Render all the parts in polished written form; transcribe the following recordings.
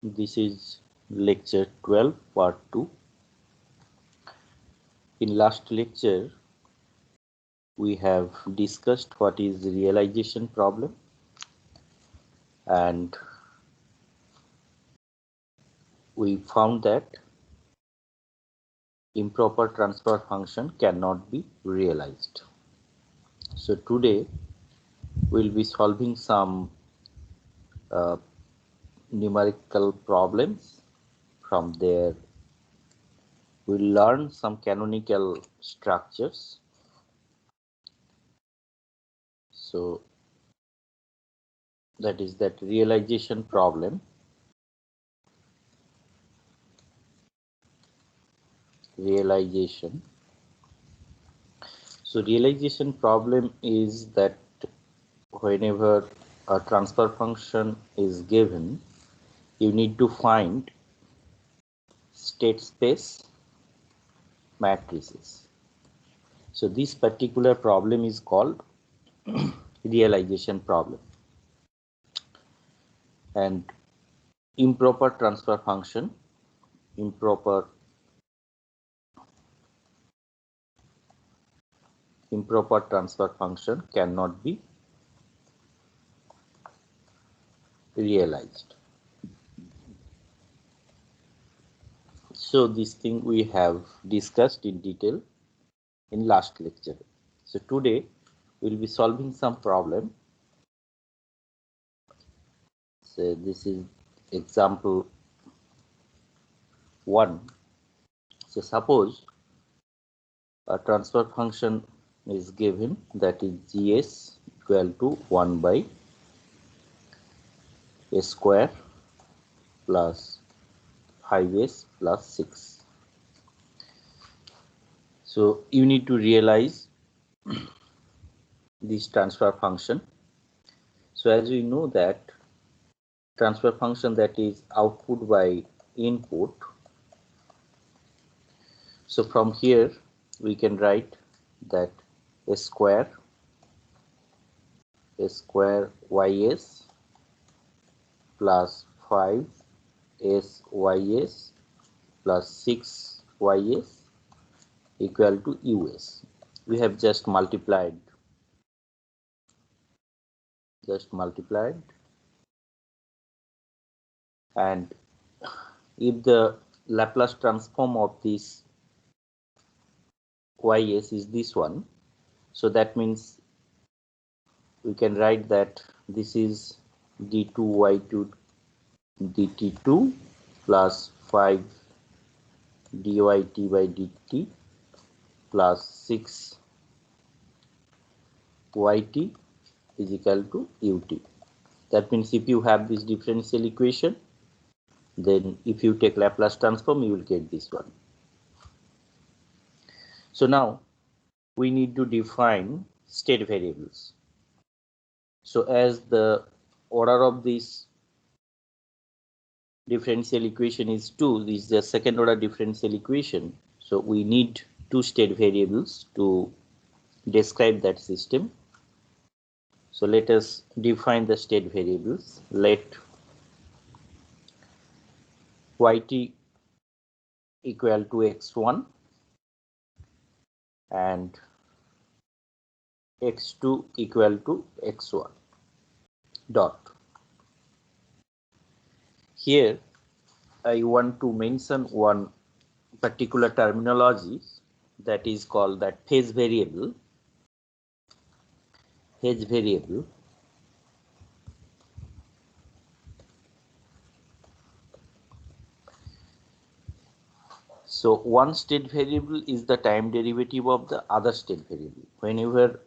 This is lecture 12 part 2. In last lecture we have discussed what is realization problem, and we found that improper transfer function cannot be realized. So today we'll be solving some numerical problems. From there we'll learn some canonical structures. So that is that realization problem. So realization problem is that whenever a transfer function is given, you need to find state space matrices. So this particular problem is called realization problem. And improper transfer function cannot be realized. So this thing we have discussed in detail in last lecture. So today we'll be solving some problem. So this is example 1. So suppose a transfer function is given, that is gs equal to 1 by a square plus 5s plus 6. So you need to realize this transfer function. So as we know that transfer function, that is output by input. So from here we can write that a square ys plus 5 plus 6 equal to us. We have just multiplied and if the Laplace transform of this ys is this one, so that means we can write that this is d2y2 dt2 plus 5 dyt by dt plus 6 yt is equal to ut. That means if you have this differential equation, then if you take Laplace transform, you will get this one. So now we need to define state variables. So as the order of this differential equation is 2, this is the second order differential equation. So we need 2 state variables to describe that system. So let us define the state variables. Let yt equal to x1 and x2 equal to x1 dot. Here I want to mention one particular terminology, that is called that phase variable. So one state variable is the time derivative of the other state variable. Whenever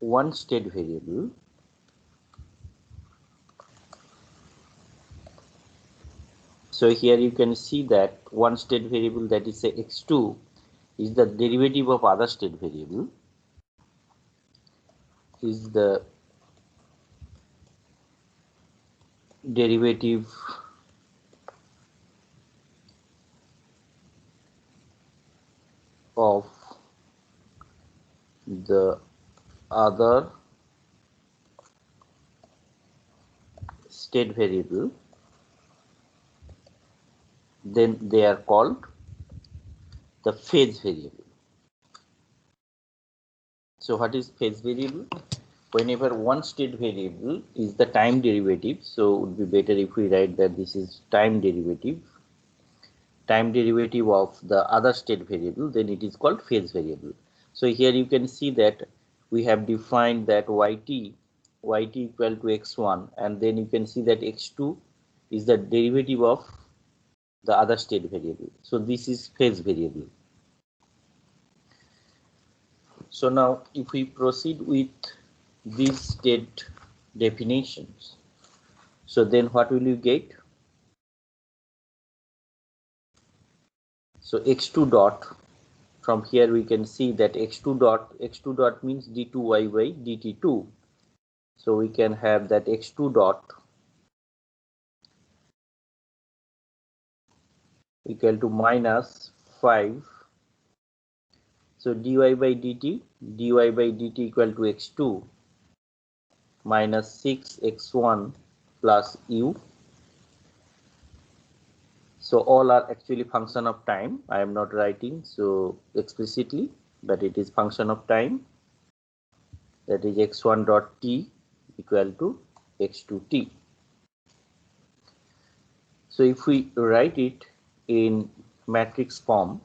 one state variable so here you can see that one state variable, that is say x2, is the derivative of other state variable, is the derivative of the other state variable, then they are called the phase variable. So what is phase variable? Whenever one state variable is the time derivative, so it would be better if we write that this is time derivative of the other state variable, then it is called phase variable. So here you can see that we have defined that yt equal to x1, and then you can see that x2 is the derivative of the other state variable. So this is phase variable. So now if we proceed with these state definitions, so then what will you get? So x2 dot, from here we can see that x2 dot means d2y by dt2. So we can have that x2 dot equal to minus 5. So dy by dt equal to x2 minus 6x1 plus u. So all are actually function of time. I am not writing so explicitly, but it is function of time. That is x1 dot t equal to x2 t. So if we write it in matrix form,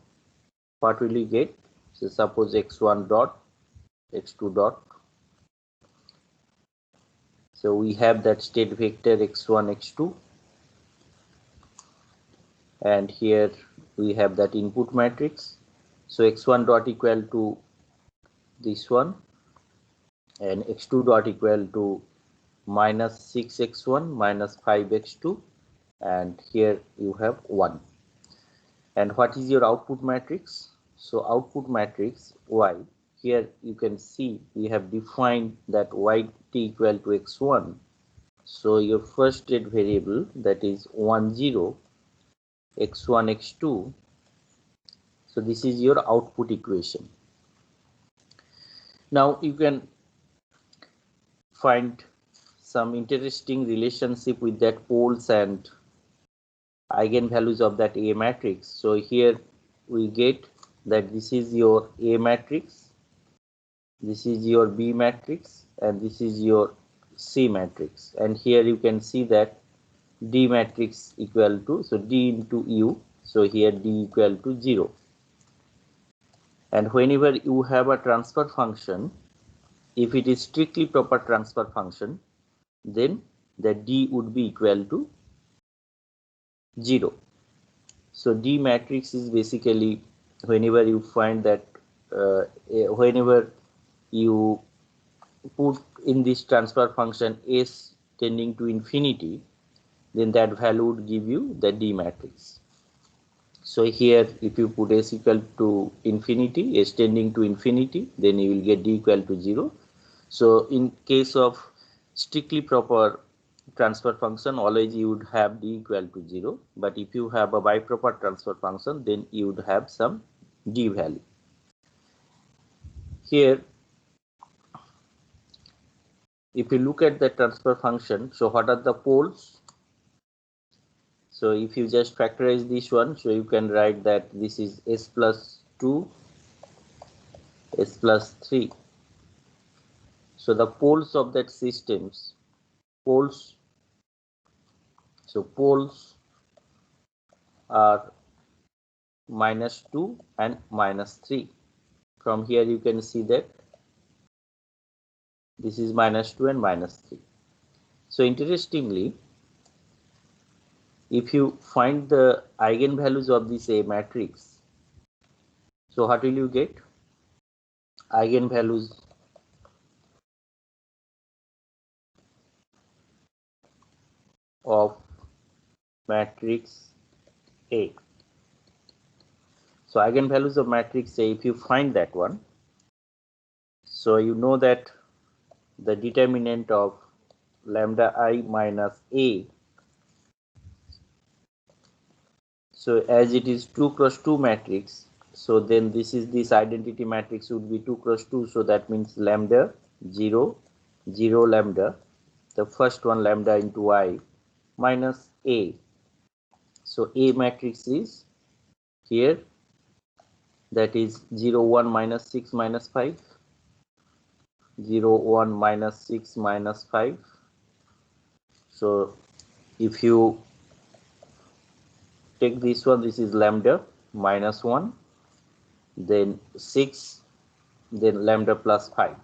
what will we get? So suppose x1 dot x2 dot. So we have that state vector x1 x2, and here we have that input matrix. So x1 dot equal to this one, and x2 dot equal to minus 6x1 minus 5x2, and here you have 1. And what is your output matrix? So output matrix y, here you can see we have defined that yt equal to x1. So your first state variable, that is 1 0 x1 x2. So this is your output equation. Now you can find some interesting relationship with that poles and eigenvalues of that A matrix. So here we get that this is your A matrix, this is your B matrix, and this is your C matrix. And here you can see that D matrix equal to, so D into U, so here D equal to 0. And whenever you have a transfer function, if it is strictly proper transfer function, then the D would be equal to 0. So D matrix is basically whenever you find that whenever you put in this transfer function S tending to infinity, then that value would give you the D matrix. So here if you put S equal to infinity, S tending to infinity, then you will get D equal to 0. So in case of strictly proper transfer function, always you would have D equal to 0. But if you have a biproper transfer function, then you would have some D value. Here, if you look at the transfer function, so what are the poles? So if you just factorize this one, so you can write that this is S plus 2, S plus 3. So the poles of that systems, poles are minus 2 and minus 3. From here you can see that this is minus 2 and minus 3. So interestingly, if you find the eigenvalues of this A matrix, so what will you get? Eigenvalues of matrix A. So eigenvalues of matrix A, if you find that one, so you know that the determinant of lambda I minus A, so as it is 2 cross 2 matrix, so then this identity matrix would be 2 cross 2, so that means lambda 0 0 lambda, the first one lambda into I minus A. So A matrix is here, that is 0 1 minus 6 minus 5, 0 1 minus 6 minus 5. So if you take this one, this is lambda minus 1, then 6, then lambda plus 5.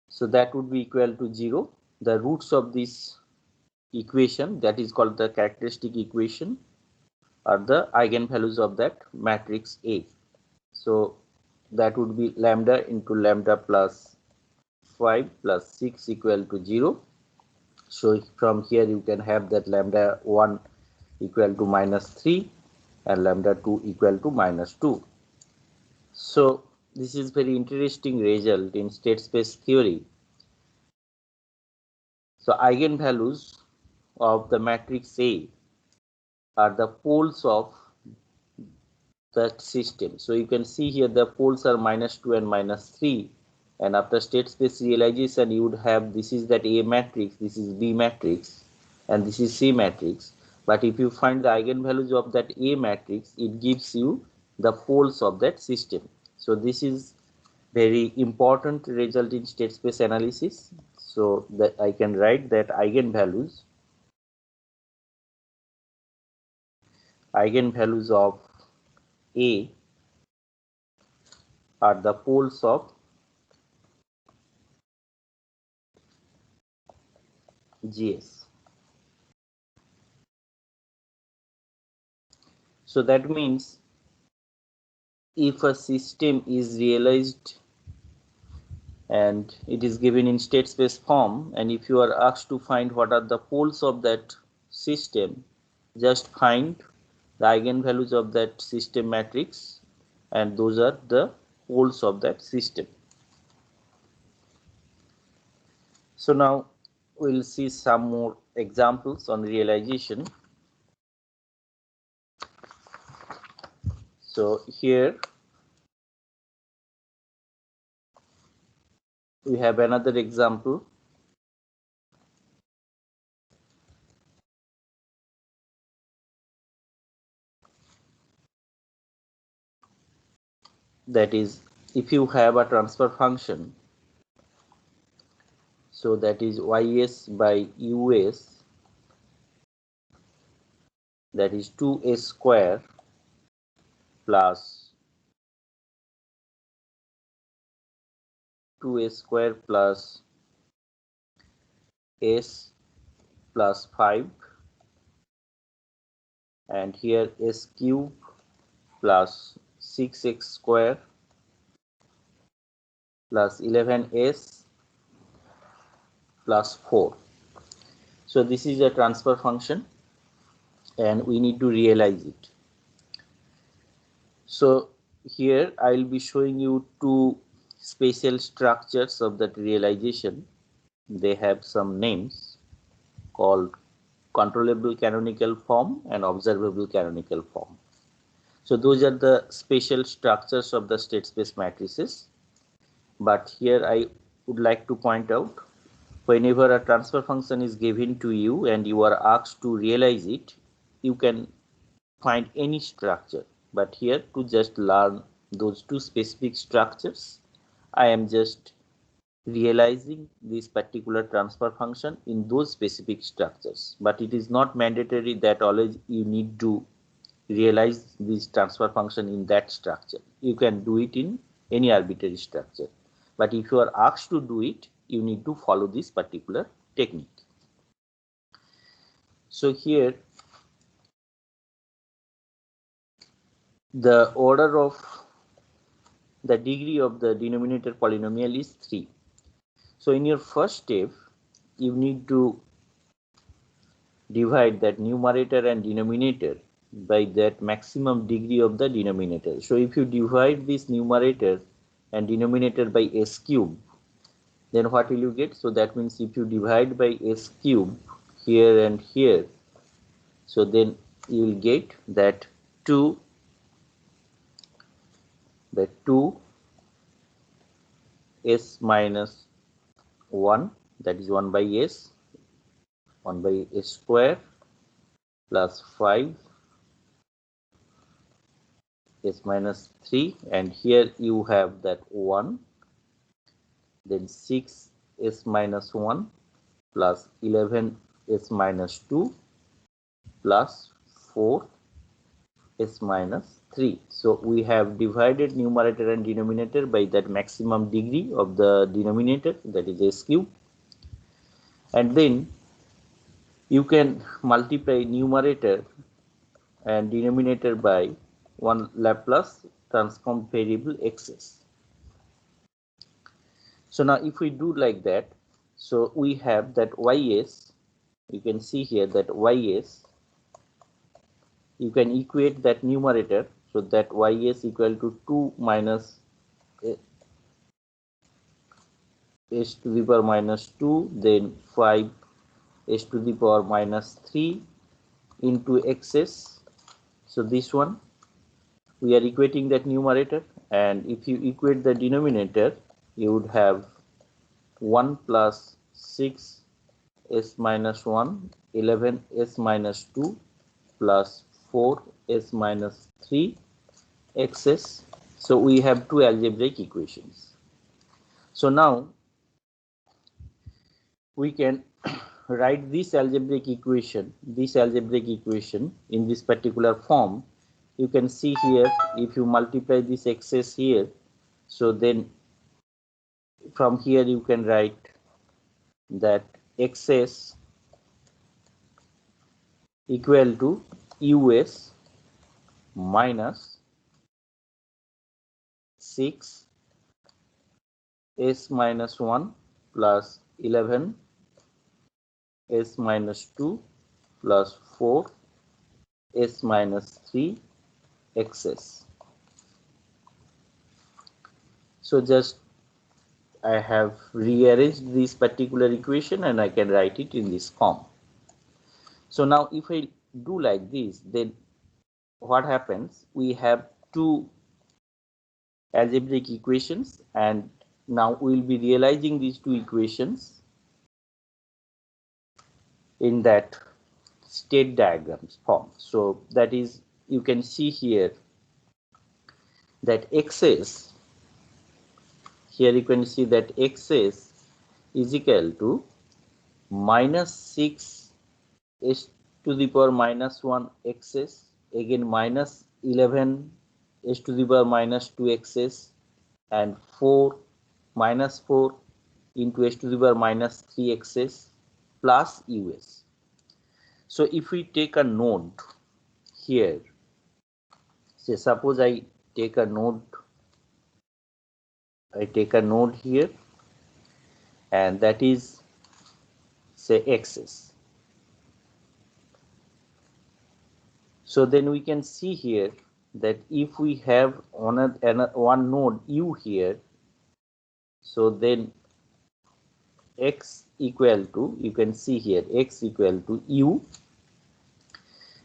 So that would be equal to 0. The roots of this equation, that is called the characteristic equation, are the eigenvalues of that matrix A. So that would be lambda into lambda plus 5 plus 6 equal to 0. So from here you can have that lambda 1 equal to minus 3 and lambda 2 equal to minus 2. So this is very interesting result in state space theory. So eigenvalues of the matrix A are the poles of that system. So you can see here the poles are minus 2 and minus 3, and after state space realization you would have, this is that A matrix, this is B matrix, and this is C matrix. But if you find the eigenvalues of that A matrix, it gives you the poles of that system. So this is very important result in state space analysis. So that I can write that eigenvalues of A are the poles of GS. So that means if a system is realized and it is given in state space form, and if you are asked to find what are the poles of that system, just find the eigenvalues of that system matrix, and those are the poles of that system. So now we'll see some more examples on realization. So here we have another example. That is, if you have a transfer function, so that is ys by us, that is 2s square plus 2s square plus s plus 5, and here s cube plus 6x square plus 11s plus 4. So this is a transfer function and we need to realize it. So here I will be showing you two spatial structures of that realization. They have some names called controllable canonical form and observable canonical form. So those are the spatial structures of the state space matrices. But here I would like to point out, whenever a transfer function is given to you and you are asked to realize it, you can find any structure. But here, to just learn those two specific structures, I am just realizing this particular transfer function in those specific structures. But it is not mandatory that always you need to realize this transfer function in that structure. You can do it in any arbitrary structure. But if you are asked to do it, you need to follow this particular technique. So here, the order of the degree of the denominator polynomial is 3. So in your first step, you need to divide that numerator and denominator by that maximum degree of the denominator. So if you divide this numerator and denominator by s cube, then what will you get? So that means if you divide by s cube here and here, so then you will get that 2 s minus 1, that is 1 by s, 1 by s square plus 5 s minus 3, and here you have that 1, then 6 s minus 1 plus 11 s minus 2 plus 4 s minus 3. So we have divided numerator and denominator by that maximum degree of the denominator, that is s cube, and then you can multiply numerator and denominator by one Laplace transform variable xs. So now if we do like that, so we have that ys, you can see here that ys, you can equate that numerator, so that ys equal to 2 minus s to the power minus 2, then 5 s to the power minus 3 into xs. So this one we are equating that numerator, and if you equate the denominator, you would have 1 plus 6 s minus 1, 11 s minus 2 plus 4 s minus 3 xs. So we have two algebraic equations. So now we can write this algebraic equation in this particular form. You can see here, if you multiply this xs here, so then from here you can write that xs equal to us minus 6 s minus 1 plus 11 s minus 2 plus 4 s minus 3 xs. So just I have rearranged this particular equation and I can write it in this form. So now if I do like this, then what happens? We have two algebraic equations, and now we will be realizing these two equations in that state diagrams form. So that is, you can see here that xs, here you can see that xs is equal to minus 6 s to the power minus 1 xs, again minus 11 s to the power minus 2 xs, and 4 minus 4 into s to the power minus 3 xs plus us. So if we take a node here, say suppose I take a node here, and that is say xs. So then we can see here that if we have one node u here, so then x equal to, you can see here x equal to u,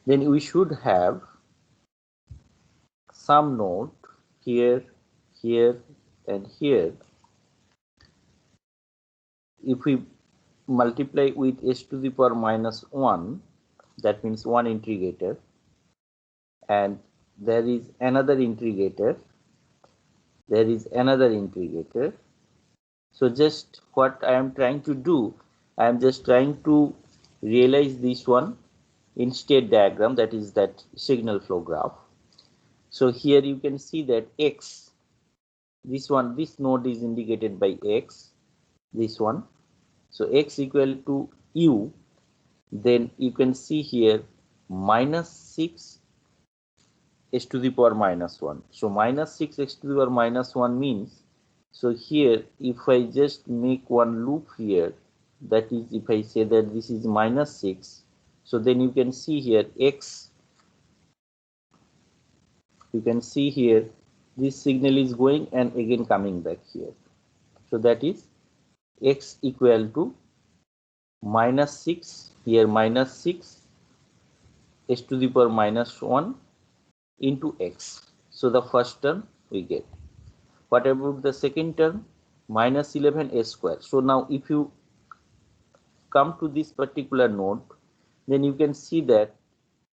then we should have some node here, here, and here. If we multiply with s to the power minus 1, that means one integrator, and there is another integrator, So just what I am trying to do, I am just trying to realize this one in state diagram, that is that signal flow graph. So here you can see that x, this node is indicated by x, this one. So x equal to u, then you can see here minus 6 s to the power minus 1. So minus 6 x to the power minus 1 means, so here if I just make one loop here, that is if I say that this is minus 6, so then you can see here x, you can see here this signal is going and again coming back here. So that is x equal to minus 6, here minus 6 s to the power minus 1 into x. So the first term we get. What about the second term? Minus 11 s square. So now if you come to this particular node, then you can see that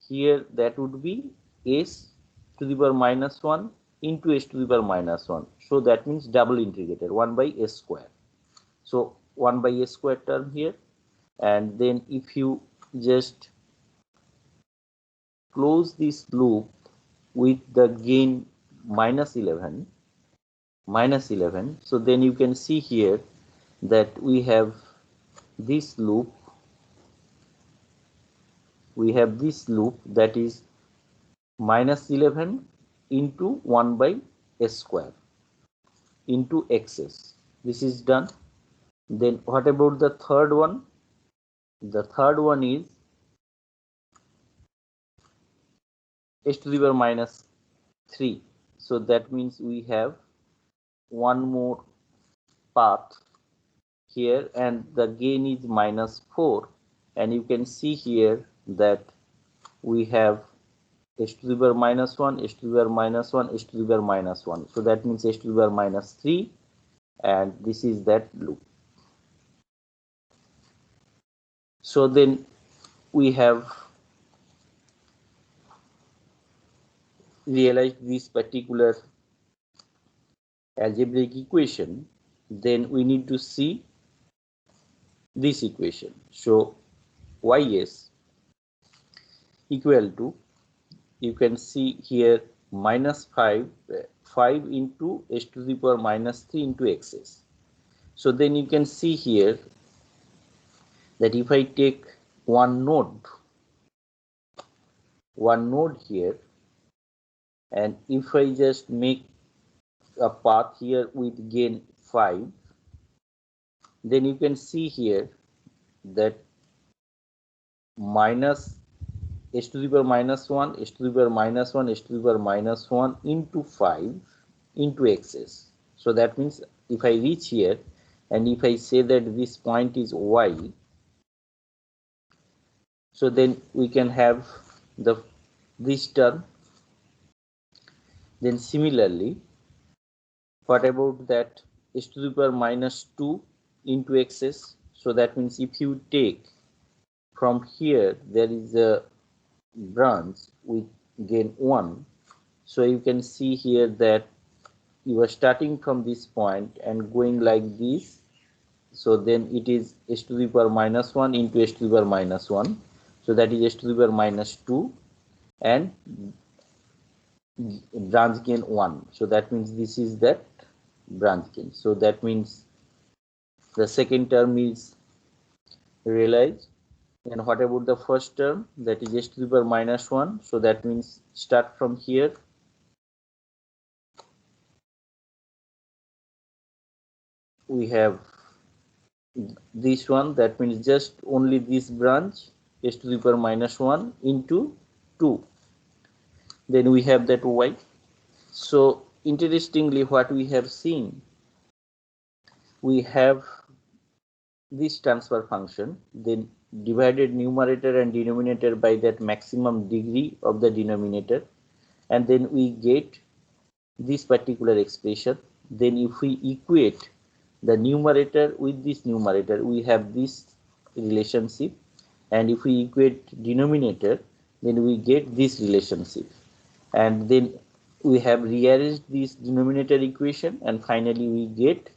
here that would be s to the power minus 1 into s to the power minus 1. So that means double integrated 1 by s square. So 1 by s square term here, and then if you just close this loop with the gain minus 11, so then you can see here that we have this loop, that is minus 11 into 1 by s square into xs. This is done. Then what about the third one? The third one is s to the power minus 3. So that means we have one more path here, and the gain is minus 4, and you can see here that we have s to the power minus 1, s to the power minus 1, s to the power minus 1. So that means s to the power minus 3, and this is that loop. So then we have realized this particular algebraic equation. Then we need to see this equation. So ys equal to, you can see here, minus 5 into s to the power minus 3 into xs. So then you can see here that if I take one node here, and if I just make a path here with gain 5, then you can see here that minus s to the power minus 1, s to the power minus 1, s to the power minus 1 into 5 into xs. So that means if I reach here, and if I say that this point is y, so then we can have this term. Then similarly, what about that s to the power minus 2 into xs? So that means if you take from here, there is a branch with gain 1. So you can see here that you are starting from this point and going like this. So then it is s to the power minus 1 into s to the power minus 1. So that is s to the power minus 2 and branch gain 1. So that means this is that branch gain. So that means the second term is realized. And what about the first term, that is s to the power minus 1? So that means start from here, we have this one, that means just only this branch, s to the power minus 1 into 2. Then we have that y. So interestingly, what we have seen, we have this transfer function, then divided numerator and denominator by that maximum degree of the denominator, and then we get this particular expression. Then if we equate the numerator with this numerator, we have this relationship, and if we equate denominator, then we get this relationship, and then we have rearranged this denominator equation, and finally we get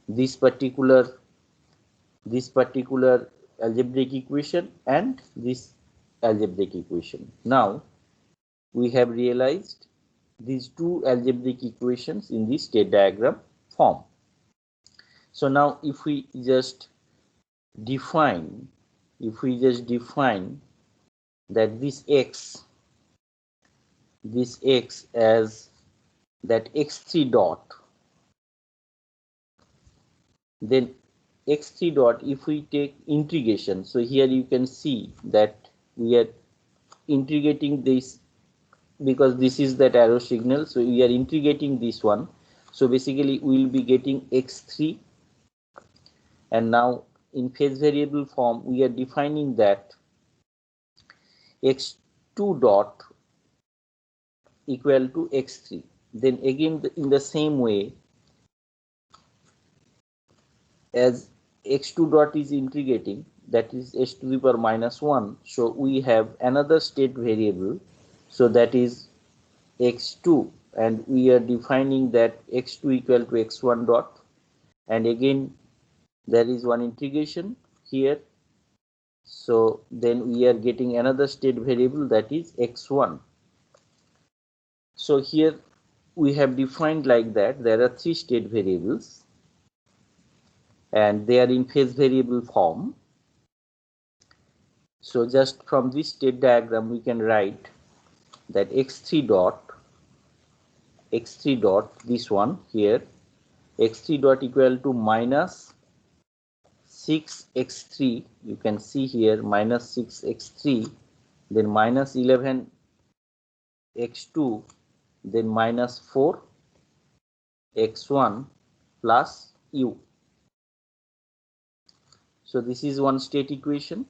this particular algebraic equation and this algebraic equation. Now we have realized these two algebraic equations in the state diagram form. So now if we just define that this x as that x3 dot, then x3 dot, if we take integration, so here you can see that we are integrating this because this is that arrow signal, so we are integrating this one. So basically we will be getting x3, and now in phase variable form we are defining that x2 dot equal to x3. Then again in the same way, as x2 dot is integrating, that is h to the power minus 1. So we have another state variable, so that is x2, and we are defining that x2 equal to x1 dot, and again there is one integration here. So then we are getting another state variable, that is x1. So here we have defined like that there are three state variables and they are in phase variable form. So just from this state diagram we can write that x3 dot this one here, x3 dot equal to minus 6x3, you can see here minus 6x3, then minus 11x2, then minus 4x1 plus u. So this is one state equation,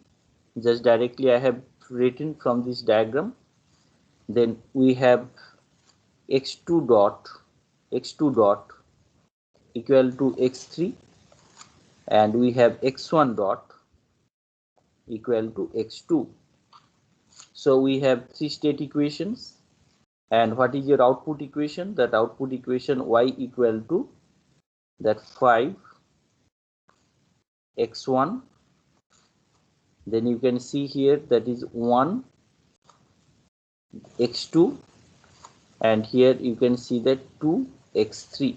just directly I have written from this diagram. Then we have x2 dot equal to x3, and we have x1 dot equal to x2. So we have three state equations. And what is your output equation? That output equation y equal to that 5x1, then you can see here that is 1x2, and here you can see that 2x3.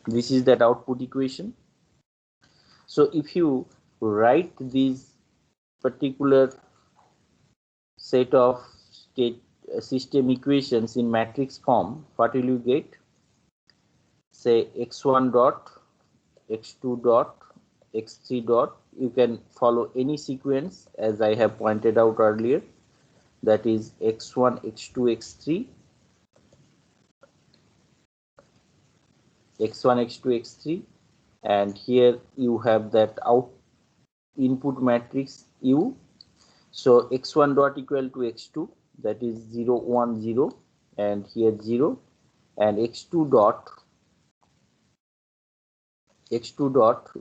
This is that output equation. So if you write these particular set of state system equations in matrix form, what will you get? Say x1 dot, x2 dot, x3 dot. You can follow any sequence as I have pointed out earlier, that is x1, x2, x3, x1, x2, x3, and here you have that input matrix U. So x1 dot equal to x2, that is 0, 1, 0, and here 0, and x2 dot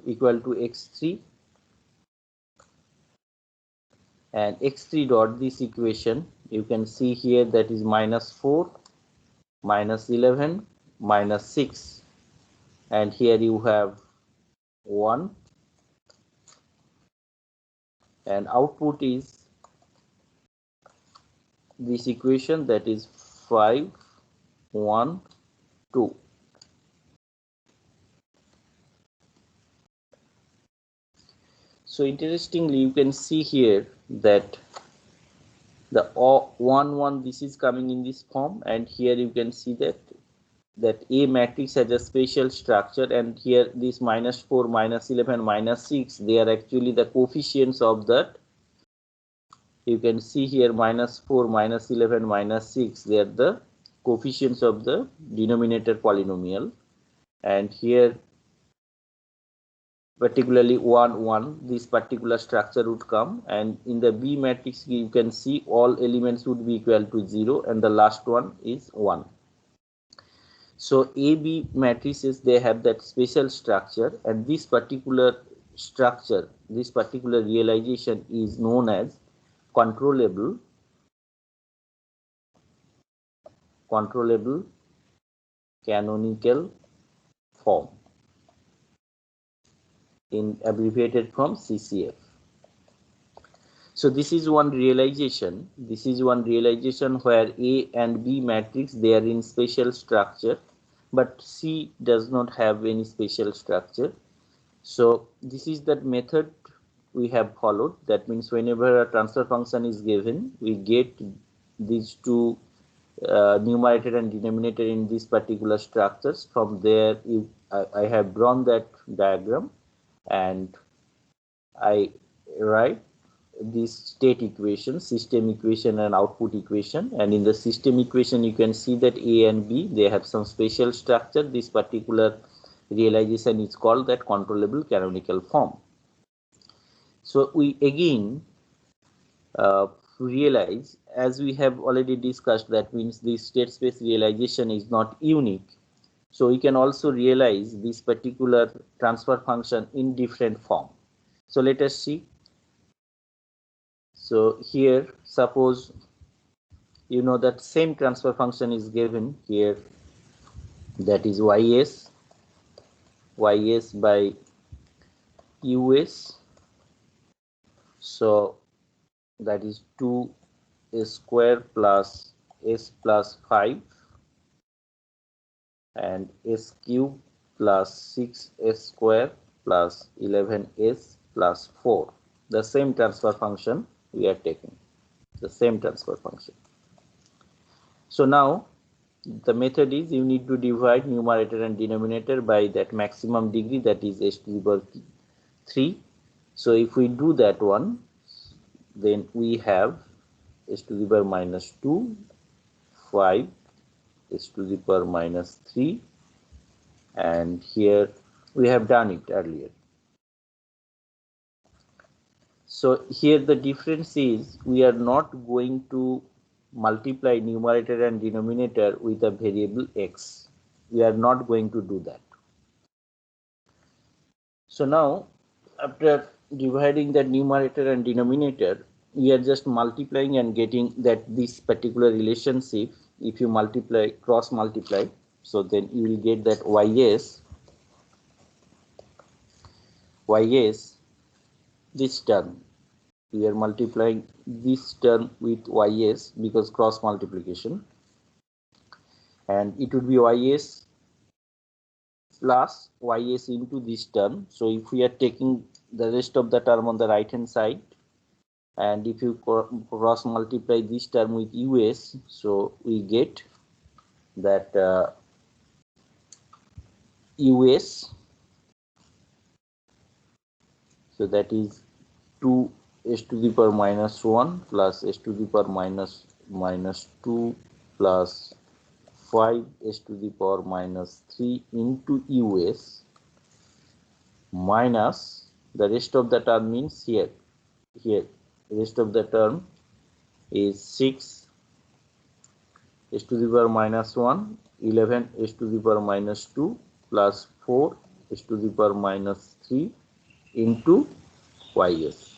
equal to x3, and x3 dot, this equation you can see here, that is minus 4, minus 11, minus 6, and here you have 1, and output is this equation, that is 5, 1, 2. So interestingly, you can see here that the 1, 1, this is coming in this form, and here you can see that A matrix has a special structure, and here this minus 4, minus 11, minus 6, they are actually the coefficients of that. You can see here minus 4, minus 11, minus 6, they are the coefficients of the denominator polynomial, and here particularly 1, 1, this particular structure would come, and in the B matrix you can see all elements would be equal to 0 and the last one is 1. So AB matrices, they have that special structure, and this particular structure, this particular realization is known as controllable canonical form, in abbreviated from CCF. So this is one realization. This is one realization where A and B matrix, they are in special structure, but C does not have any special structure. So this is that method we have followed. That means whenever a transfer function is given, we get these two numerator and denominator in these particular structures. From there, I have drawn that diagram, and I write this state equation, system equation and output equation. And in the system equation, you can see that A and B, they have some special structure. This particular realization is called that controllable canonical form. So we again realize, as we have already discussed, that means the state space realization is not unique. So we can also realize this particular transfer function in different form. So let us see. So here, suppose you know that same transfer function is given here, that is ys by us. So that is 2 square plus s plus 5 and s cube plus 6s square plus 11s plus 4. The same transfer function we are taking, the same transfer function. So now the method is you need to divide numerator and denominator by that maximum degree, that is s to the power 3. So if we do that one, then we have s to the power minus 2, 5, s to the power minus 3, and here we have done it earlier. So here the difference is we are not going to multiply numerator and denominator with a variable x. We are not going to do that. So now after dividing the numerator and denominator, we are just multiplying and getting that this particular relationship. If you multiply, cross multiply, so then you will get that ys this term. We are multiplying this term with ys because cross multiplication, and it would be ys plus ys into this term. So if we are taking the rest of the term on the right hand side, and if you cross multiply this term with us, so we get that us, so that is 2 s to the power minus 1 plus s to the power minus 2 plus 5 s to the power minus 3 into us minus the rest of the term means here rest of the term is 6 s to the power minus 1, 11 s to the power minus 2 plus 4 s to the power minus 3 into ys.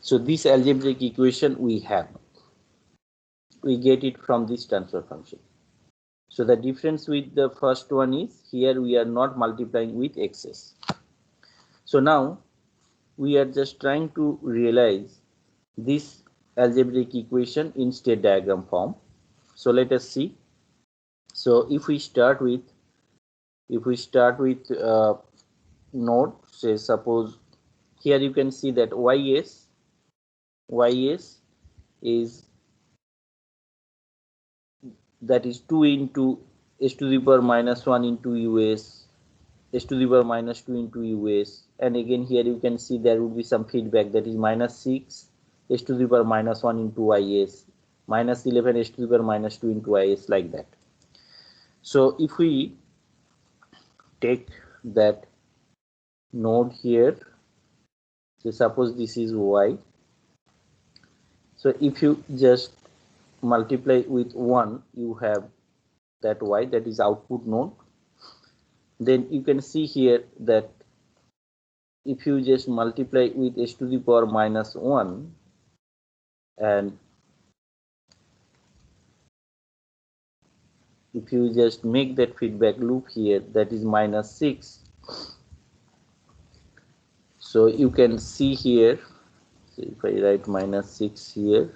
So this algebraic equation we have, we get it from this transfer function. So the difference with the first one is here we are not multiplying with x's. So now we are just trying to realize this algebraic equation in state diagram form. So let us see. So if we start with node, say suppose here you can see that ys is, that is 2 into s to the power minus 1 into us, s to the power minus 2 into us, and again here you can see there would be some feedback, that is minus 6 s to the power minus 1 into is, minus 11 s to the power minus 2 into is, like that. So if we take that node here, so suppose this is y, so if you just multiply with 1, you have that y, that is output node. Then you can see here that if you just multiply with s to the power minus 1, and if you just make that feedback loop here, that is minus 6. So you can see here, so if I write minus 6 here,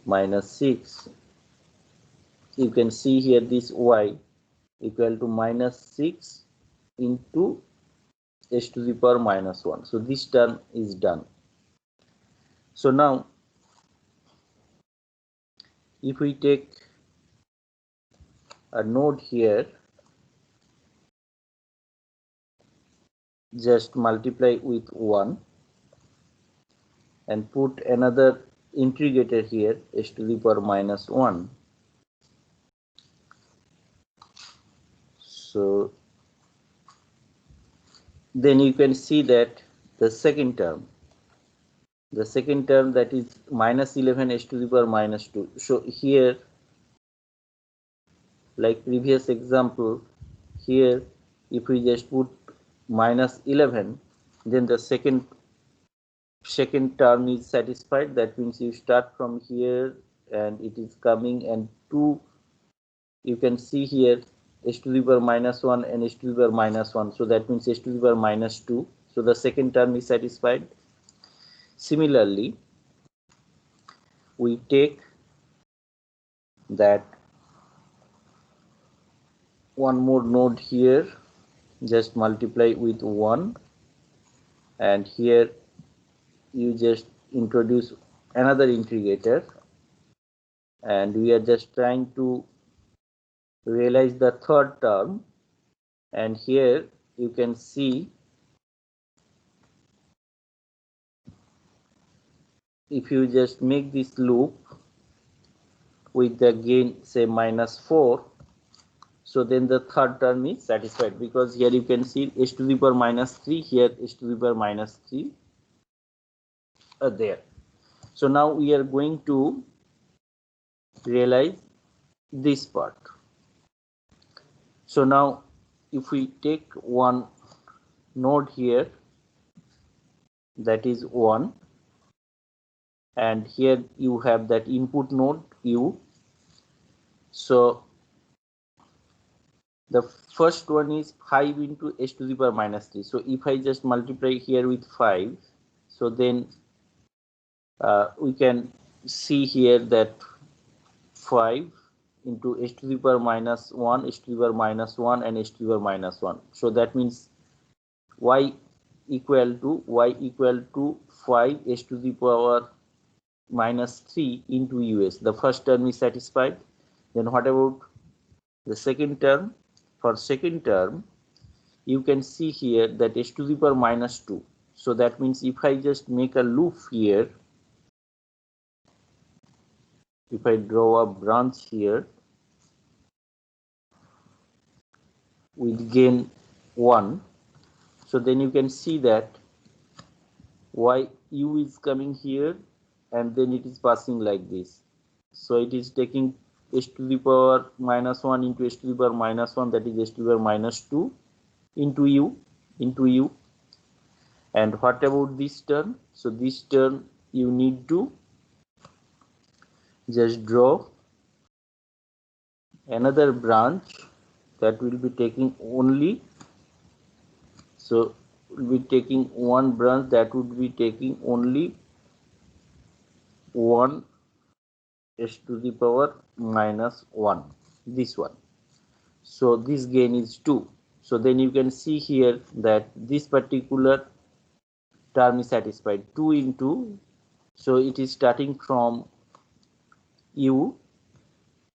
minus 6, you can see here this y equal to minus 6 into s to the power minus 1. So this term is done. So now if we take a node here, just multiply with 1 and put another integrator here, s to the power minus 1. So then you can see that the second term that is minus 11 s to the power minus 2. So here, like previous example, here if we just put minus 11, then the second second term is satisfied. That means you start from here and it is coming, and 2, you can see here h to the power minus 1 and h to the power minus 1. So that means h to the power minus 2. So the second term is satisfied. Similarly, we take that one more node here, just multiply with 1, and here you just introduce another integrator, and we are just trying to realize the third term. And here you can see, if you just make this loop with the gain say minus 4, so then the third term is satisfied, because here you can see h to the power minus 3, here h to the power minus 3 are there. So now we are going to realize this part. So now if we take one node here, that is 1, and here you have that input node u. So the first one is 5 into h to the power minus 3. So if I just multiply here with 5, so then we can see here that 5 into h to the power minus 1, h to the power minus 1, and h to the power minus 1. So that means y equal to 5 h to the power minus 3 into us. The first term is satisfied. Then what about the second term? For second term, you can see here that h to the power minus 2. So that means if I just make a loop here, if I draw a branch here with gain 1, so then you can see that u is coming here, and then it is passing like this. So it is taking h to the power minus 1 into h to the power minus 1, that is h to the power minus 2 into u. And what about this term? So this term you need to just draw another branch that will be taking only, so we'll be taking one branch that would be taking only 1 h to the power minus 1, this one. So this gain is 2. So then you can see here that this particular term is satisfied. 2 into, so it is starting from u,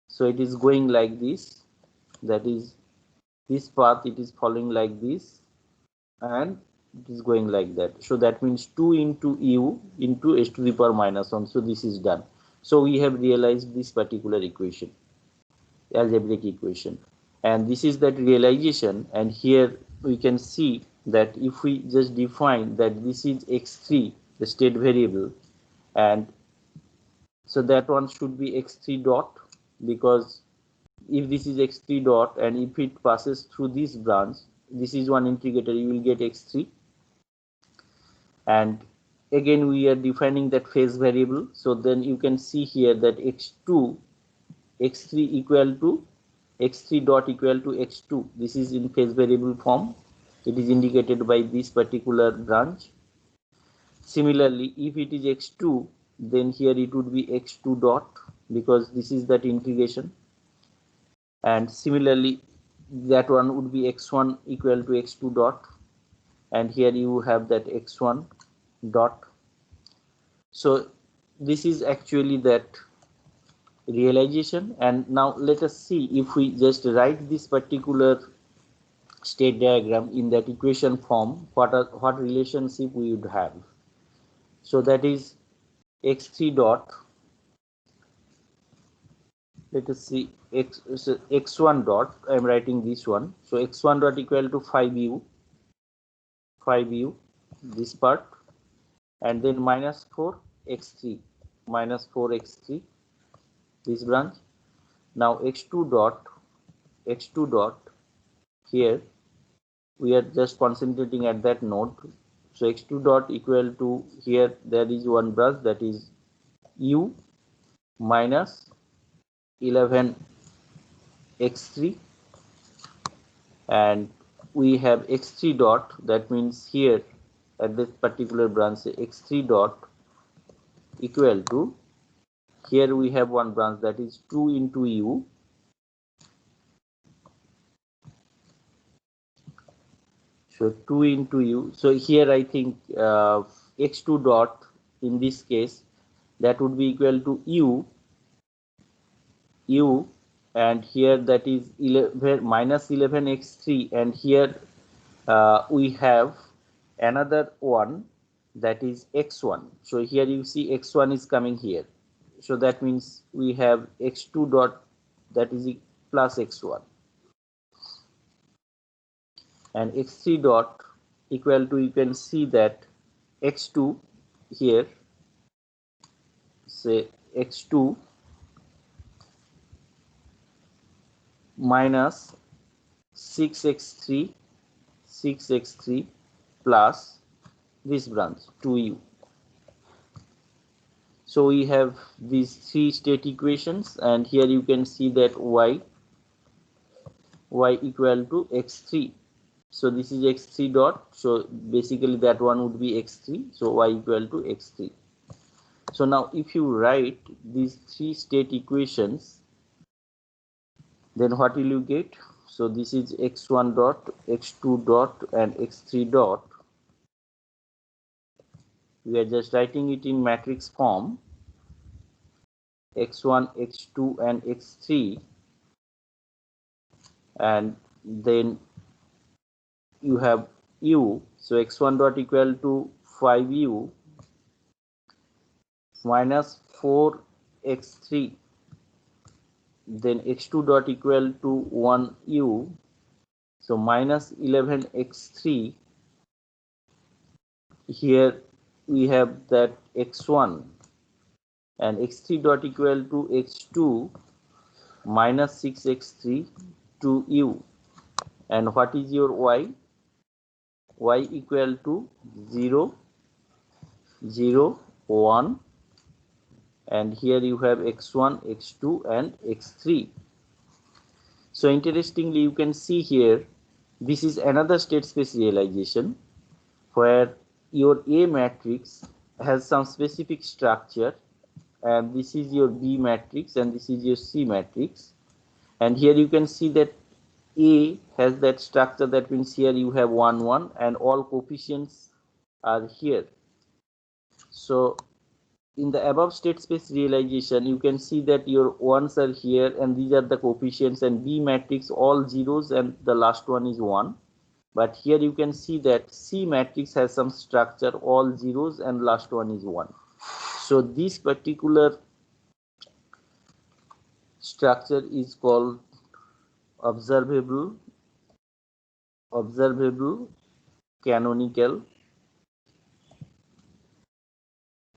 so it is going like this, that is this path, it is following like this, and it is going like that. So that means 2 into u into h to the power minus 1. So this is done. So we have realized this particular equation, algebraic equation, and this is that realization. And here we can see that if we just define that this is x3, the state variable, and so that one should be x3 dot, because if this is x3 dot and if it passes through this branch, this is one integrator, you will get x3. And again we are defining that phase variable. So then you can see here that x3 equal to x3 dot equal to x2. This is in phase variable form. It is indicated by this particular branch. Similarly, if it is x2, then here it would be x2 dot, because this is that integration. And similarly, that one would be x1 equal to x2 dot, and here you have that x1 dot. So this is actually that realization. And now let us see, if we just write this particular state diagram in that equation form, what relationship we would have. So that is x3 dot, let us see, x1 dot, I am writing this one. So x1 dot equal to 5u, this part, and then minus 4x3, this branch. Now x2 dot, here we are just concentrating at that node. So x2 dot equal to, here there is one branch, that is u minus 11 x3, and we have x3 dot, that means here at this particular branch x3 dot equal to, here we have one branch, that is 2 into u, so 2 into u. So here I think x2 dot in this case, that would be equal to u, and here that is 11 minus 11 x3, and here we have another one, that is x1. So here you see x1 is coming here, so that means we have x2 dot, that is plus x1, and x3 dot equal to, you can see that x2 here, say x2 minus 6x3 plus this branch 2u. So we have these three state equations, and here you can see that y equal to x3. So this is x3 dot, so basically that one would be x3, so y equal to x3. So now if you write these three state equations, then what will you get? So this is x1 dot, x2 dot, and x3 dot. We are just writing it in matrix form, x1, x2, and x3, and then you have u. So x1 dot equal to 5u minus 4x3, then x2 dot equal to 1u, so minus 11x3. Here we have that x1, and x3 dot equal to x2 minus 6x3 to u, and what is your y? Y equal to 0, 0, 1, and here you have x1, x2, and x3. So interestingly, you can see here, this is another state space realization where your A matrix has some specific structure, and this is your B matrix, and this is your C matrix, and here you can see that A has that structure, that means here you have 1, 1, and all coefficients are here. So in the above state space realization, you can see that your ones are here, and these are the coefficients, and B matrix all zeros, and the last one is 1. But here you can see that C matrix has some structure, all zeros, and last one is 1. So this particular structure is called observable canonical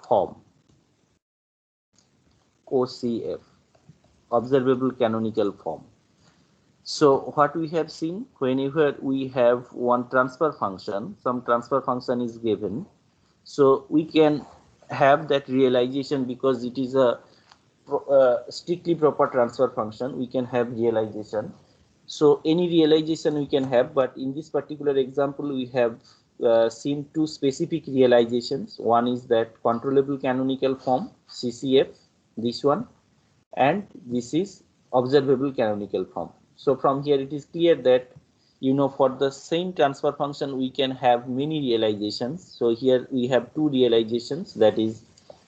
form, OCF, observable canonical form. So what we have seen, whenever we have one transfer function, some transfer function is given, so we can have that realization because it is a strictly proper transfer function. We can have realization. So any realization we can have, but in this particular example, we have seen two specific realizations. One is that controllable canonical form, CCF, this one, and this is observable canonical form. So from here it is clear that, you know, for the same transfer function we can have many realizations. So here we have two realizations, that is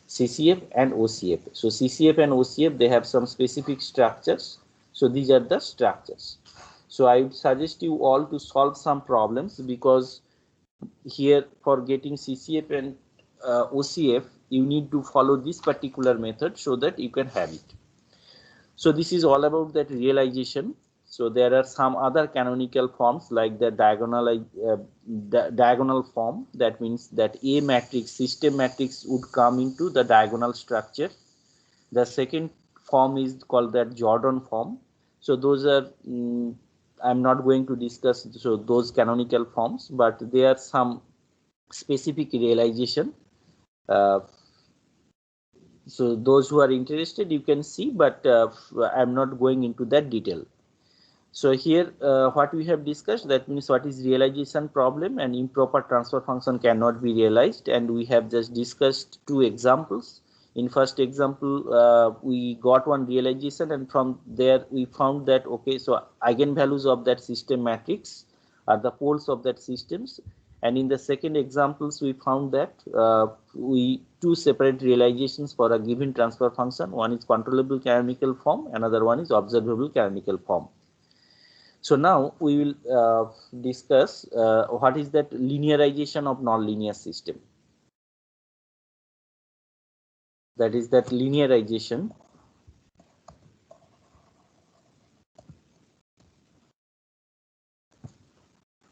CCF and OCF. So CCF and OCF, they have some specific structures. So these are the structures. So I would suggest you all to solve some problems, because here for getting CCF and OCF, you need to follow this particular method so that you can have it. So this is all about that realization. So there are some other canonical forms like the diagonal form. That means that A matrix, system matrix, would come into the diagonal structure. The second form is called that Jordan form. So those are, I'm not going to discuss so those canonical forms, but there are some specific realization. So those who are interested, you can see, but I'm not going into that detail. So here what we have discussed, that means what is realization problem, and improper transfer function cannot be realized, and we have just discussed two examples. In first example, we got one realization, and from there we found that okay, so eigenvalues of that system matrix are the poles of that systems. And in the second examples, we found that we two separate realizations for a given transfer function. One is controllable canonical form, another one is observable canonical form. So now we will discuss what is that linearization of nonlinear system. That is that linearization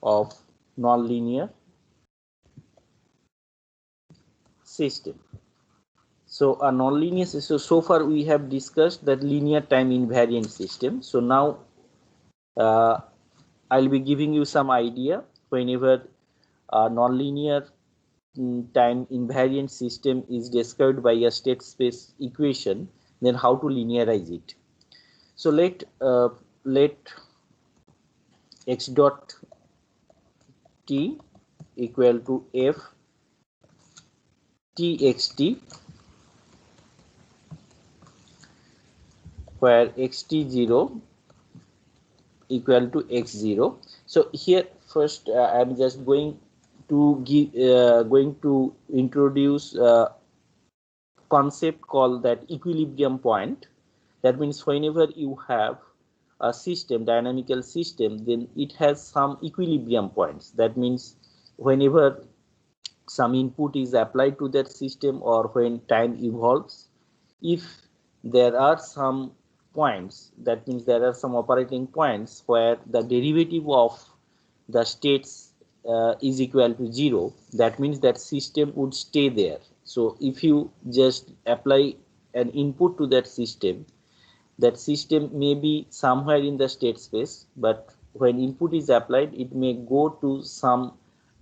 of nonlinear system. So a nonlinear system, so far we have discussed that linear time invariant system. So now I'll be giving you some idea whenever a nonlinear time invariant system is described by a state space equation, then how to linearize it. So let x dot t equal to f txt, where xt0 equal to x0. So here first I am just going to introduce a concept called that equilibrium point. That means whenever you have a system, dynamical system, then it has some equilibrium points. That means whenever some input is applied to that system or when time evolves, if there are some points, that means there are some operating points where the derivative of the states is equal to 0, that means that system would stay there. So if you just apply an input to that system may be somewhere in the state space, but when input is applied, it may go to some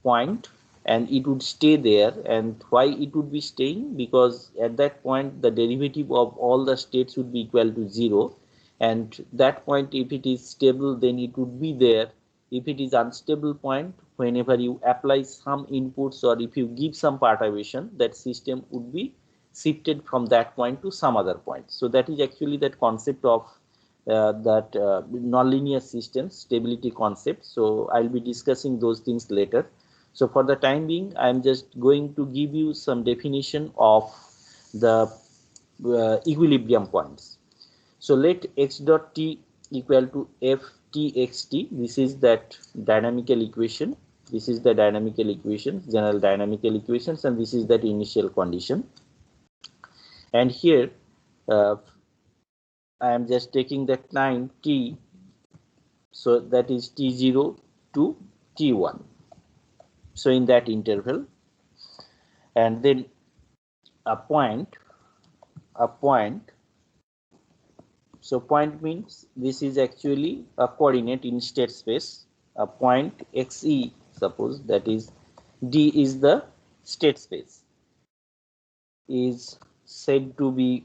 point and it would stay there. And why it would be staying? Because at that point the derivative of all the states would be equal to 0, and that point, if it is stable, then it would be there. If it is unstable point, whenever you apply some inputs or if you give some perturbation, that system would be shifted from that point to some other point. So that is actually that concept of that nonlinear system stability concept. So I'll be discussing those things later. So for the time being, I'm just going to give you some definition of the equilibrium points. So let x dot t equal to f txt. This is that dynamical equation. This is the dynamical equation, general dynamical equations, and this is that initial condition. And here I am just taking the time t, so that is t0 to t1. So in that interval, and then a point. So point means this is actually a coordinate in state space. A point xe, suppose that is d is the state space, is said to be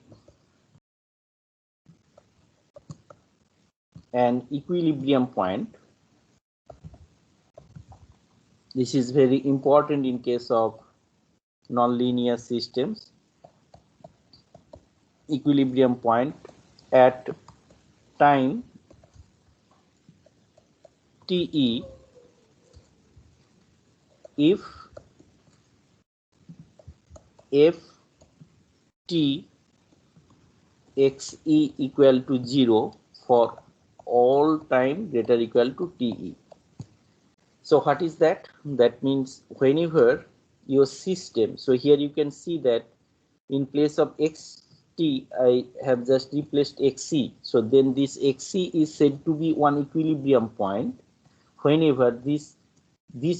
an equilibrium point. This is very important in case of nonlinear systems. Equilibrium point at time te if f t xe equal to 0 for all time greater equal to te. So what is that? That means whenever your system, so here you can see that in place of xt I have just replaced xc. So then this xc is said to be one equilibrium point whenever this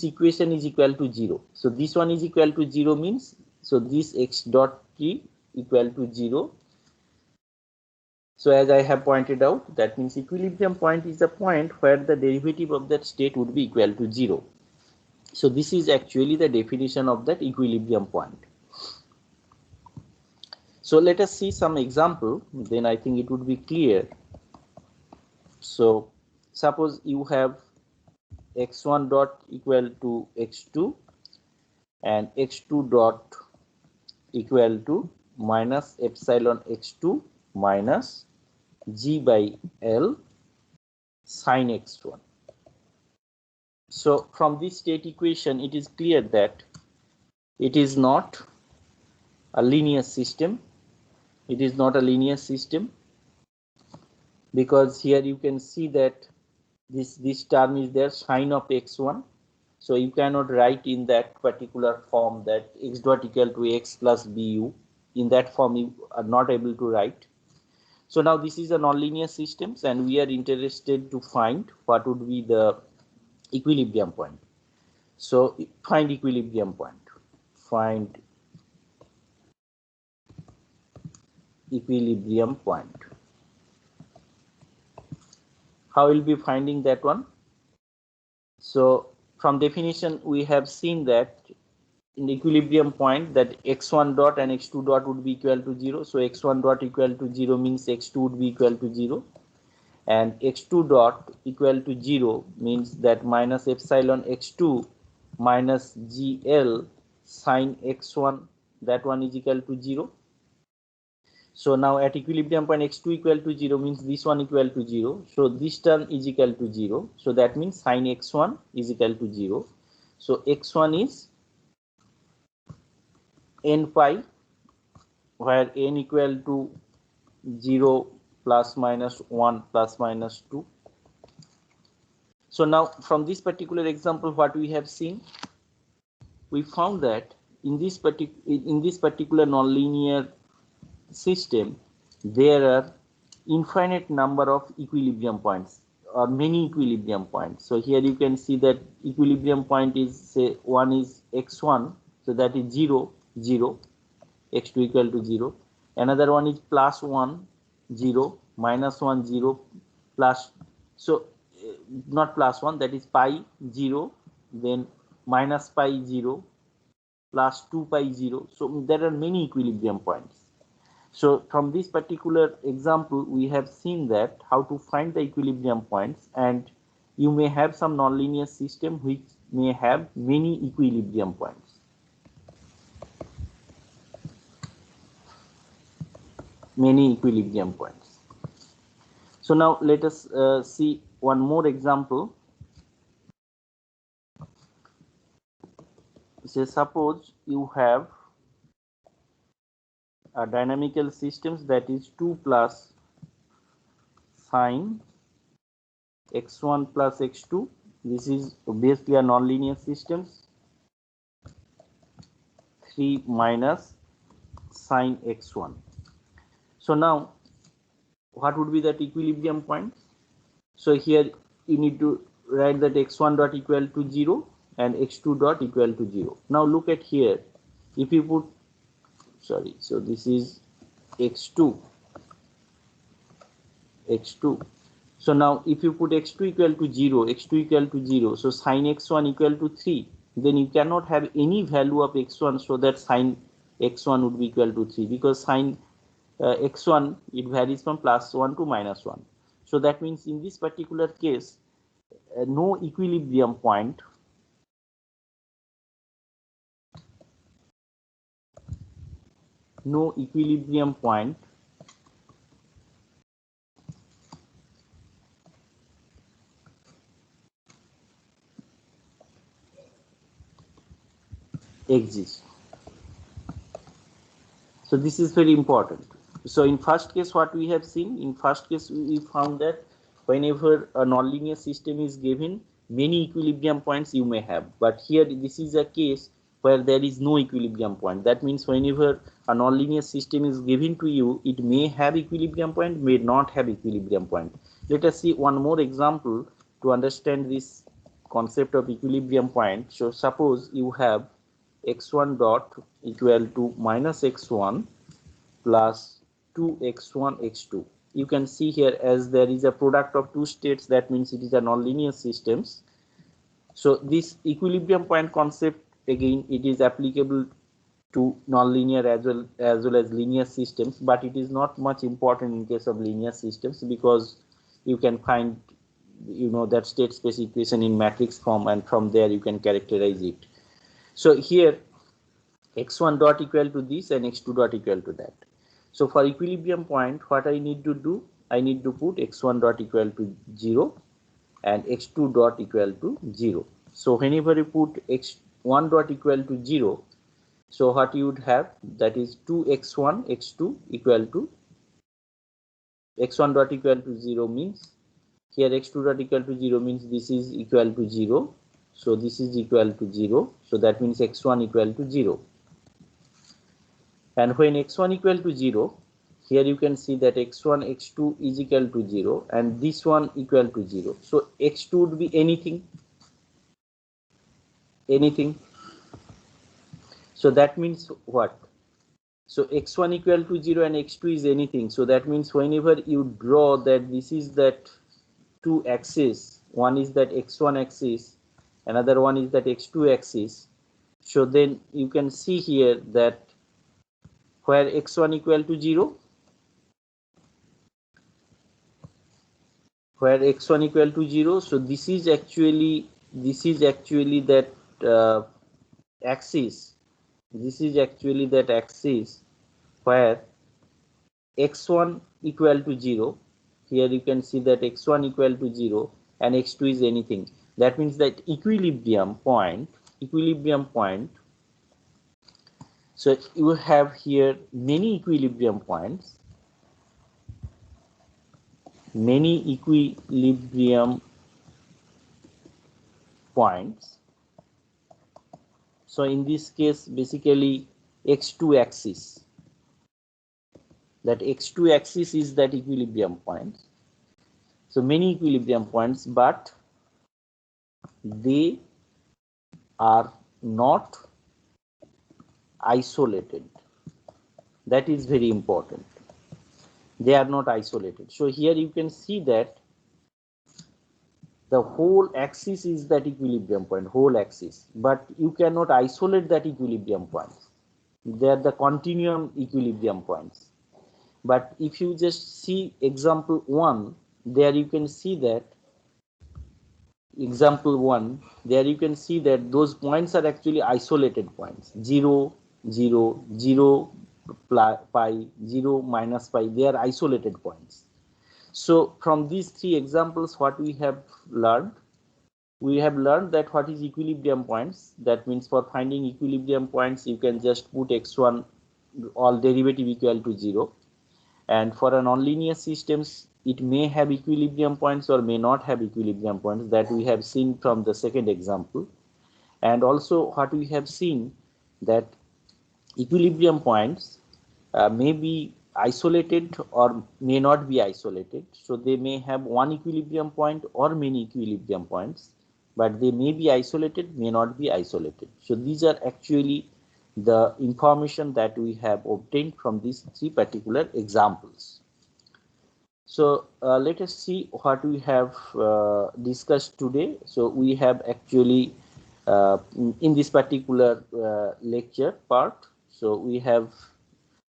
equation is equal to 0. So this one is equal to 0 means, so this x dot t equal to 0. So as I have pointed out, that means equilibrium point is a point where the derivative of that state would be equal to 0. So this is actually the definition of that equilibrium point. So let us see some example, then I think it would be clear. So suppose you have x1 dot equal to x2 and x2 dot equal to minus epsilon x2 minus g by L sin x1. So from this state equation, it is clear that it is not a linear system. It is not a linear system because here you can see that this term is there, sin of x1. So you cannot write in that particular form that x dot equal to x plus bu. In that form you are not able to write. So now this is a nonlinear systems and we are interested to find what would be the equilibrium point. So find equilibrium point. Find equilibrium point. How will be finding that one? So from definition we have seen that in the equilibrium point that x1 dot and x2 dot would be equal to 0. So x1 dot equal to 0 means x2 would be equal to 0 and x2 dot equal to 0 means that minus epsilon x2 minus gl sin x1, that one is equal to 0. So now at equilibrium point x2 equal to 0 means this one equal to 0. So this term is equal to 0. So that means sin x1 is equal to 0. So x1 is n pi, where n equal to 0 plus minus 1 plus minus 2. So now from this particular example, what we have seen, we found that in this particular nonlinear system, there are infinite number of equilibrium points or many equilibrium points. So here you can see that equilibrium point is, say, one is x1, so that is 0 0, x2 equal to 0. Another one is plus 1 0, minus 1 0, plus, so not plus 1, that is pi 0, then minus pi 0, plus 2 pi 0. So there are many equilibrium points. So from this particular example, we have seen that how to find the equilibrium points, and you may have some nonlinear system which may have many equilibrium points. Many equilibrium points. So now let us see one more example. Say suppose you have a dynamical systems that is 2 plus sine x1 plus x2. This is obviously a nonlinear systems. 3 minus sine x1. So now what would be that equilibrium point? So here you need to write that x1 dot equal to 0 and x2 dot equal to 0. Now look at here. If you put, sorry, so this is x2. So now if you put x2 equal to 0, x2 equal to 0, so sine x1 equal to 3, then you cannot have any value of x1, so that sine x1 would be equal to 3, because sine x1, it varies from plus 1 to minus 1. So that means in this particular case, no equilibrium point exists. So this is very important. So in first case, what we have seen, in first case we found that whenever a nonlinear system is given, many equilibrium points you may have, but here this is a case where there is no equilibrium point. That means whenever a nonlinear system is given to you, it may have equilibrium point, may not have equilibrium point. Let us see one more example to understand this concept of equilibrium point. So suppose you have x1 dot equal to minus x1 plus 2x1 x2. You can see here, as there is a product of two states, that means it is a nonlinear systems. So this equilibrium point concept, again, it is applicable to nonlinear as well as linear systems, but it is not much important in case of linear systems, because you can find, you know, that state space equation in matrix form, and from there you can characterize it. So here x1 dot equal to this and x2 dot equal to that. So for equilibrium point, what I need to do, I need to put x1 dot equal to 0 and x2 dot equal to 0. So whenever you put x1 dot equal to 0, so what you would have, that is 2x1 x2 equal to x1 dot equal to 0 means here x2 dot equal to 0 means this is equal to 0. So this is equal to 0. So that means x1 equal to 0. And when x1 equal to 0, here you can see that x1 x2 is equal to 0 and this one equal to 0. So x2 would be anything. So that means what? So x1 equal to 0 and x2 is anything. So that means whenever you draw that this is that two axes, one is that x1 axis, another one is that x2 axis. So then you can see here that where x1 equal to 0, where x1 equal to 0, so this is actually that axis. This is actually that axis where x1 equal to 0. Here you can see that x1 equal to 0 and x2 is anything. That means that equilibrium point. So you have here many equilibrium points. So in this case, basically x2 axis. That x2 axis is that equilibrium point. So many equilibrium points, but they are not isolated. That is very important. They are not isolated. So here you can see that the whole axis is that equilibrium point, whole axis, but you cannot isolate that equilibrium point. They are the continuum equilibrium points. But if you just see example 1, there you can see that example 1, there you can see that those points are actually isolated points. 0, 0, 0, pi, 0, minus pi, they are isolated points. So from these three examples, what we have learned? We have learned that what is equilibrium points. That means for finding equilibrium points, you can just put x1 all derivative equal to 0. And for a nonlinear systems, it may have equilibrium points or may not have equilibrium points, that we have seen from the second example. And also what we have seen, that equilibrium points may be isolated or may not be isolated. So they may have one equilibrium point or many equilibrium points, but they may be isolated, may not be isolated. So these are actually the information that we have obtained from these three particular examples. So let us see what we have discussed today. So we have actually in this particular lecture part, so we have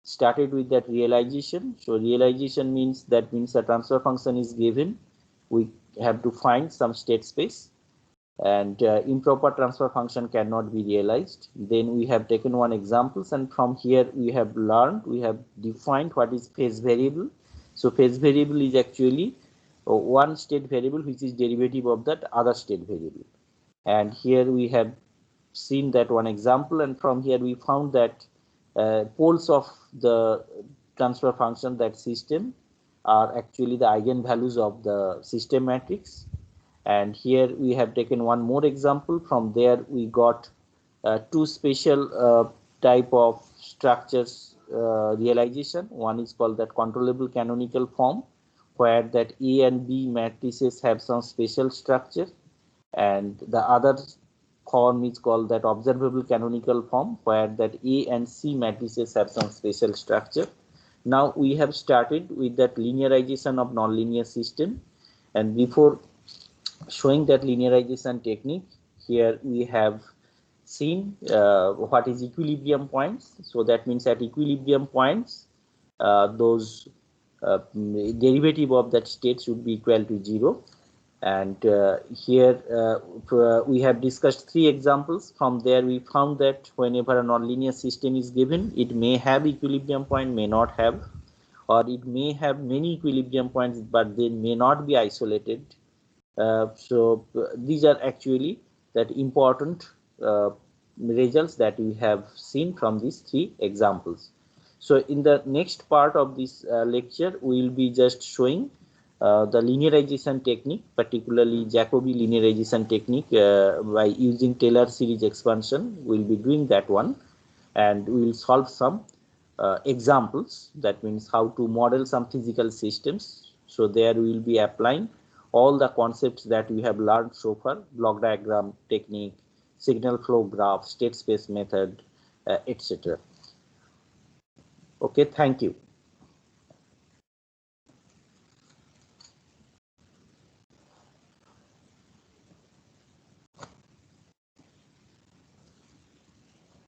started with that realization. So realization means a transfer function is given. We have to find some state space, and improper transfer function cannot be realized. Then we have taken one examples, and from here we have learned, we have defined what is phase variable. So phase variable is actually one state variable which is derivative of that other state variable. And here we have seen that one example, and from here we found that poles of the transfer function, that system, are actually the eigenvalues of the system matrix. And here we have taken one more example. From there we got two special type of structures realization. One is called that controllable canonical form, where that A and B matrices have some special structure, and the other form is called that observable canonical form, where that A and C matrices have some special structure. Now we have started with that linearization of nonlinear system, and before showing that linearization technique, here we have seen what is equilibrium points. So that means at equilibrium points, those derivative of that state should be equal to 0. And here we have discussed 3 examples. From there we found that whenever a nonlinear system is given, it may have equilibrium point, may not have, or it may have many equilibrium points, but they may not be isolated. These are actually that important results that we have seen from these 3 examples. So in the next part of this lecture, we will be just showing the linearization technique, particularly Jacobi linearization technique by using Taylor series expansion. We will be doing that one, and we will solve some examples. That means how to model some physical systems. So there we will be applying all the concepts that we have learned so far: block diagram technique, signal flow graph, state space method, etc. Okay, thank you.